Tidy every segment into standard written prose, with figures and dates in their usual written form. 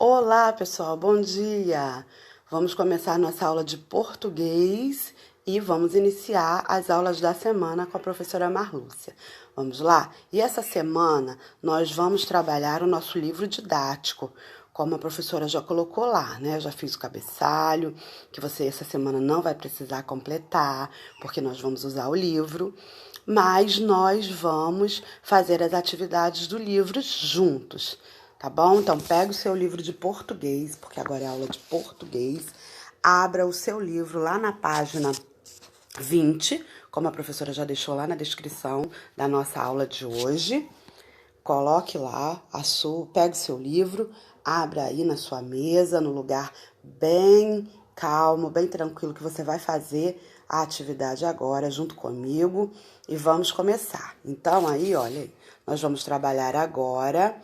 Olá, pessoal, bom dia! Vamos começar nossa aula de português e vamos iniciar as aulas da semana com a professora Marlúcia. Vamos lá? E essa semana nós vamos trabalhar o nosso livro didático, como a professora já colocou lá, né? Eu já fiz o cabeçalho, que você essa semana não vai precisar completar, porque nós vamos usar o livro, mas nós vamos fazer as atividades do livro juntos. Tá bom? Então, pega o seu livro de português, porque agora é aula de português. Abra o seu livro lá na página 20, como a professora já deixou lá na descrição da nossa aula de hoje. Coloque lá, pega o seu livro, abra aí na sua mesa, no lugar bem calmo, bem tranquilo, que você vai fazer a atividade agora junto comigo e vamos começar. Então, aí, olha, nós vamos trabalhar agora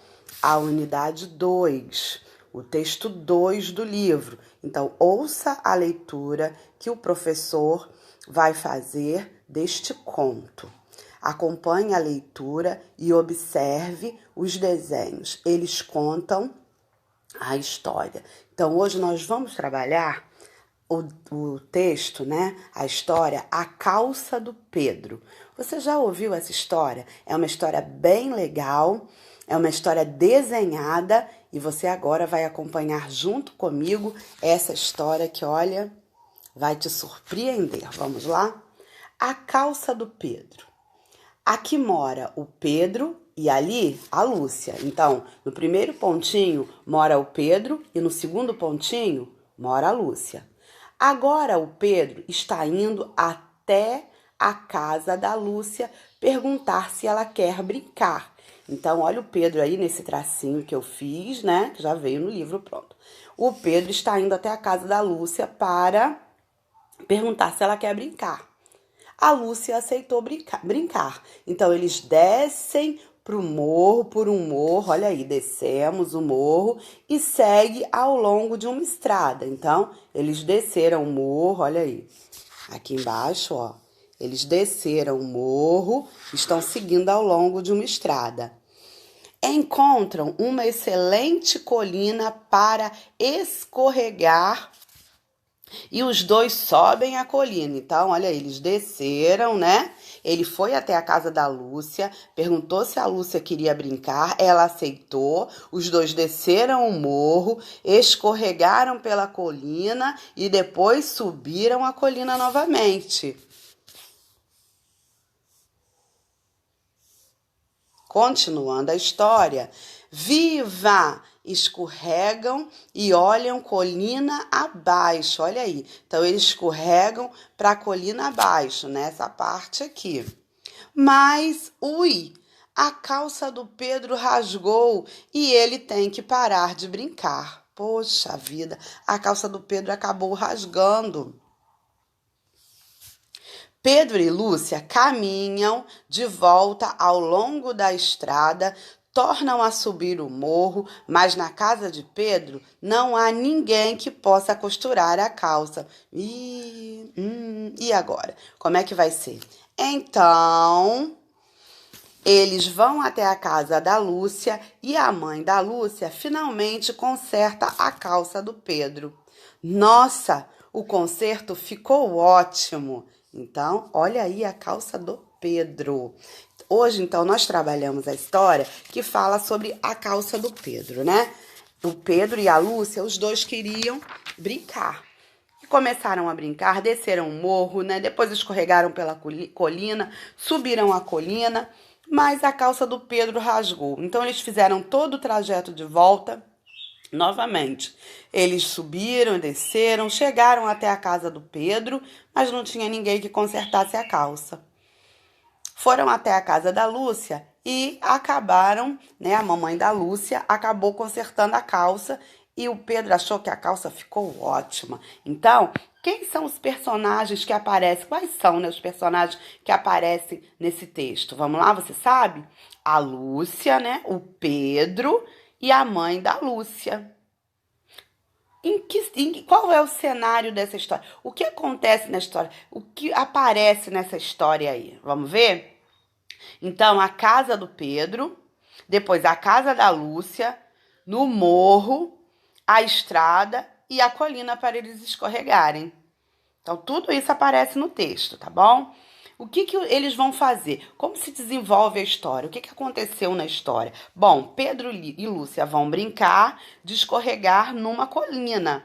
a unidade 2, o texto 2 do livro. Então, ouça a leitura que o professor vai fazer deste conto. Acompanhe a leitura e observe os desenhos. Eles contam a história. Então, hoje nós vamos trabalhar o texto, né? A história A Calça do Pedro. Você já ouviu essa história? É uma história bem legal, é uma história desenhada e você agora vai acompanhar junto comigo essa história que, olha, vai te surpreender. Vamos lá? A Calça do Pedro. Aqui mora o Pedro e ali a Lúcia. Então, no primeiro pontinho mora o Pedro e no segundo pontinho mora a Lúcia. Agora o Pedro está indo até a casa da Lúcia perguntar se ela quer brincar. Então, olha o Pedro aí nesse tracinho que eu fiz, né? Que já veio no livro pronto. O Pedro está indo até a casa da Lúcia para perguntar se ela quer brincar. A Lúcia aceitou brincar. Então, eles descem por um morro, olha aí, descemos o morro e segue ao longo de uma estrada. Então, eles desceram o morro, olha aí, aqui embaixo, ó, eles desceram o morro, estão seguindo ao longo de uma estrada. Encontram uma excelente colina para escorregar e os dois sobem a colina. Então, olha, eles desceram, né? Ele foi até a casa da Lúcia, perguntou se a Lúcia queria brincar, ela aceitou. Os dois desceram o morro, escorregaram pela colina e depois subiram a colina novamente. Continuando a história, viva! Escorregam e olham colina abaixo, olha aí. Então, eles escorregam para a colina abaixo, nessa parte aqui. Mas, a calça do Pedro rasgou e ele tem que parar de brincar. Poxa vida, a calça do Pedro acabou rasgando. Pedro e Lúcia caminham de volta ao longo da estrada, tornam a subir o morro, mas na casa de Pedro não há ninguém que possa costurar a calça. E agora? Como é que vai ser? Então, eles vão até a casa da Lúcia e a mãe da Lúcia finalmente conserta a calça do Pedro. Nossa, o conserto ficou ótimo! Então, olha aí a calça do Pedro. Hoje, então, nós trabalhamos a história que fala sobre a calça do Pedro, né? O Pedro e a Lúcia, os dois queriam brincar. Começaram a brincar, desceram o morro, né? Depois escorregaram pela colina, subiram a colina, mas a calça do Pedro rasgou. Então, eles fizeram todo o trajeto de volta novamente. Eles subiram, desceram, chegaram até a casa do Pedro, mas não tinha ninguém que consertasse a calça. Foram até a casa da Lúcia e acabaram, né? A mamãe da Lúcia acabou consertando a calça e o Pedro achou que a calça ficou ótima. Então, quem são os personagens que aparecem? Quais são, né, os personagens que aparecem nesse texto? Vamos lá, você sabe? A Lúcia, né? O Pedro e a mãe da Lúcia. Qual é o cenário dessa história? O que acontece na história? O que aparece nessa história aí? Vamos ver? Então, a casa do Pedro, depois a casa da Lúcia, no morro, a estrada e a colina para eles escorregarem. Então, tudo isso aparece no texto, tá bom? O que eles vão fazer? Como se desenvolve a história? O que aconteceu na história? Bom, Pedro e Lúcia vão brincar de escorregar numa colina,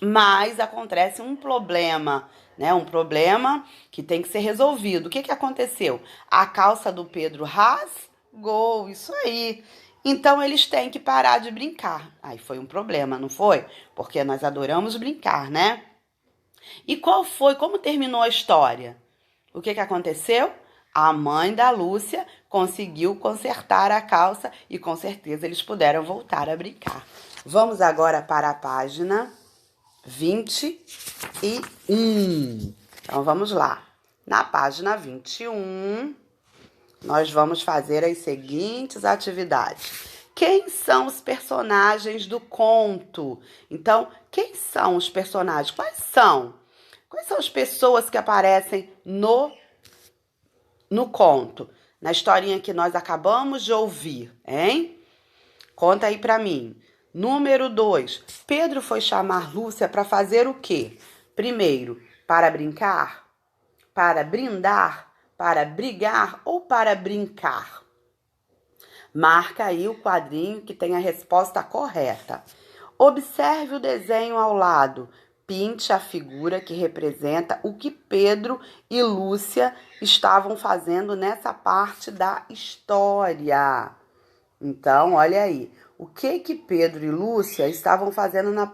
mas acontece um problema, né? Um problema que tem que ser resolvido. O que aconteceu? A calça do Pedro rasgou, isso aí. Então eles têm que parar de brincar. Aí foi um problema, não foi? Porque nós adoramos brincar, né? E como terminou a história? O que aconteceu? A mãe da Lúcia conseguiu consertar a calça e com certeza eles puderam voltar a brincar. Vamos agora para a página 21. Então vamos lá. Na página 21, nós vamos fazer as seguintes atividades. Quem são os personagens do conto? Então, quem são os personagens? Quais são? Quais são as pessoas que aparecem no conto? Na historinha que nós acabamos de ouvir, hein? Conta aí pra mim. Número 2. Pedro foi chamar Lúcia para fazer o quê? Primeiro, para brincar, para brindar, para brigar ou para brincar? Marca aí o quadrinho que tem a resposta correta. Observe o desenho ao lado. Pinte a figura que representa o que Pedro e Lúcia estavam fazendo nessa parte da história. Então, olha aí. O que Pedro e Lúcia estavam fazendo na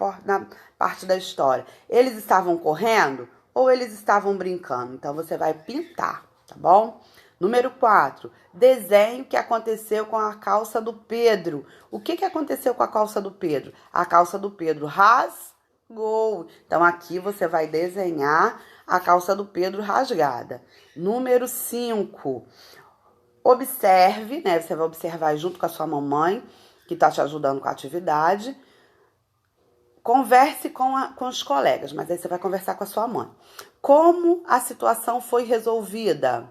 parte da história? Eles estavam correndo ou eles estavam brincando? Então, você vai pintar, tá bom? Número 4. Desenhe o que aconteceu com a calça do Pedro. O que aconteceu com a calça do Pedro? A calça do Pedro rasgou. Então, aqui você vai desenhar a calça do Pedro rasgada. Número 5. Observe, né? Você vai observar junto com a sua mamãe, que está te ajudando com a atividade. Converse com os colegas, mas aí você vai conversar com a sua mãe. Como a situação foi resolvida?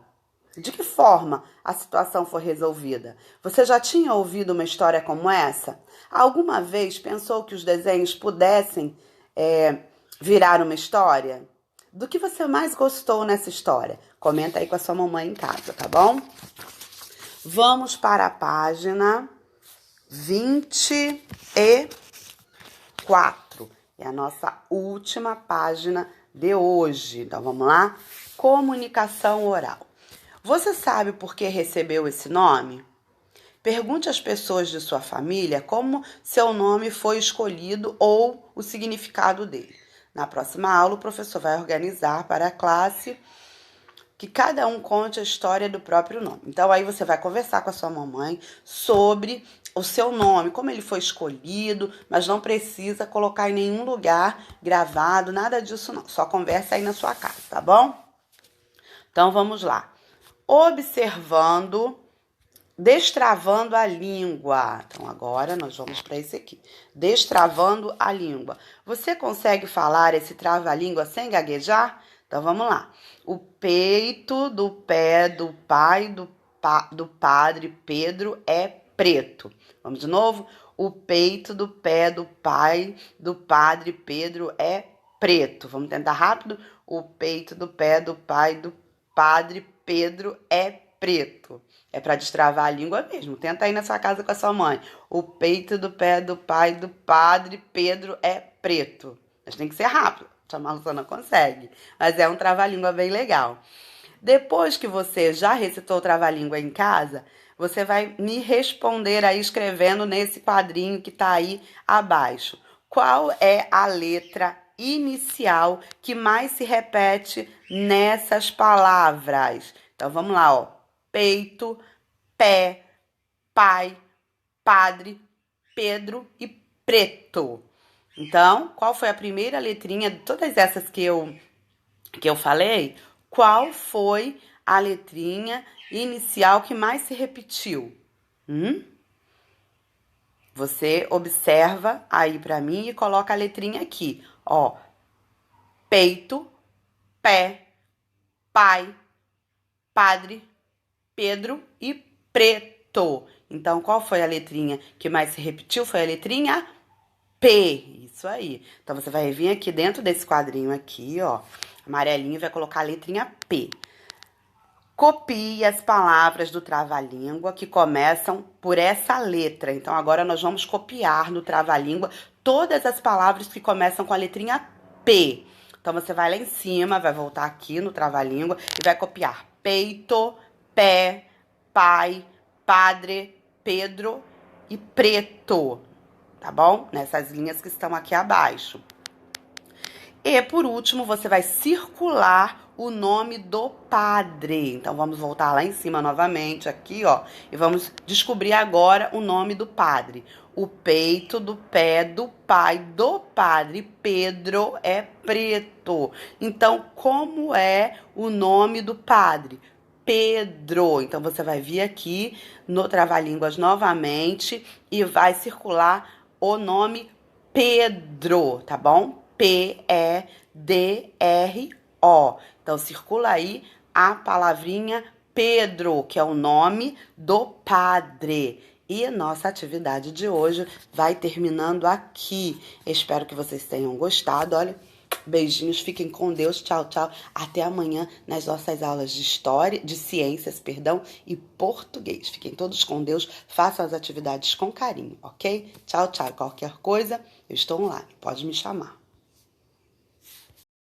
De que forma a situação foi resolvida? Você já tinha ouvido uma história como essa? Alguma vez pensou que os desenhos pudessem virar uma história? Do que você mais gostou nessa história? Comenta aí com a sua mamãe em casa, tá bom? Vamos para a página 24. É a nossa última página de hoje. Então, vamos lá? Comunicação oral. Você sabe por que recebeu esse nome? Pergunte às pessoas de sua família como seu nome foi escolhido ou o significado dele. Na próxima aula, o professor vai organizar para a classe que cada um conte a história do próprio nome. Então, aí você vai conversar com a sua mamãe sobre o seu nome, como ele foi escolhido, mas não precisa colocar em nenhum lugar gravado, nada disso não. Só conversa aí na sua casa, tá bom? Então, vamos lá. Observando, destravando a língua. Então, agora nós vamos para esse aqui. Destravando a língua. Você consegue falar esse trava-língua sem gaguejar? Então, vamos lá. O peito do pé do pai do padre Pedro é preto. Vamos de novo? O peito do pé do pai do padre Pedro é preto. Vamos tentar rápido? O peito do pé do pai do padre Pedro é preto. É para destravar a língua mesmo. Tenta aí na sua casa com a sua mãe. O peito do pé do pai do padre Pedro é preto. Mas tem que ser rápido. A Marluça não consegue. Mas é um trava-língua bem legal. Depois que você já recitou o trava-língua em casa, você vai me responder aí escrevendo nesse quadrinho que está aí abaixo. Qual é a letra inicial que mais se repete nessas palavras? Então, vamos lá, ó. Peito, pé, pai, padre, Pedro e preto. Então, qual foi a primeira letrinha de todas essas que eu falei? Qual foi a letrinha inicial que mais se repetiu? Você observa aí pra mim e coloca a letrinha aqui, ó. Peito, pé, pai, padre, Pedro e preto. Então, qual foi a letrinha que mais se repetiu? Foi a letrinha P. Isso aí. Então, você vai vir aqui dentro desse quadrinho aqui, ó, amarelinho, e vai colocar a letrinha P. Copie as palavras do trava-língua que começam por essa letra. Então, agora nós vamos copiar no trava-língua todas as palavras que começam com a letrinha P. Então, você vai lá em cima, vai voltar aqui no trava-língua e vai copiar peito, pé, pai, padre, Pedro e preto, tá bom? Nessas linhas que estão aqui abaixo. E, por último, você vai circular o nome do padre. Então, vamos voltar lá em cima novamente, aqui, ó. E vamos descobrir agora o nome do padre. O peito do pé do pai do padre Pedro é preto. Então, como é o nome do padre? Pedro. Então, você vai vir aqui no trava-línguas novamente e vai circular o nome Pedro, tá bom? P-E-D-R-O. Então, circula aí a palavrinha Pedro, que é o nome do padre. E nossa atividade de hoje vai terminando aqui. Espero que vocês tenham gostado. Olha, beijinhos, fiquem com Deus. Tchau, tchau. Até amanhã nas nossas aulas de história, de ciências, perdão, e português. Fiquem todos com Deus. Façam as atividades com carinho, ok? Tchau, tchau. Qualquer coisa, eu estou online. Pode me chamar.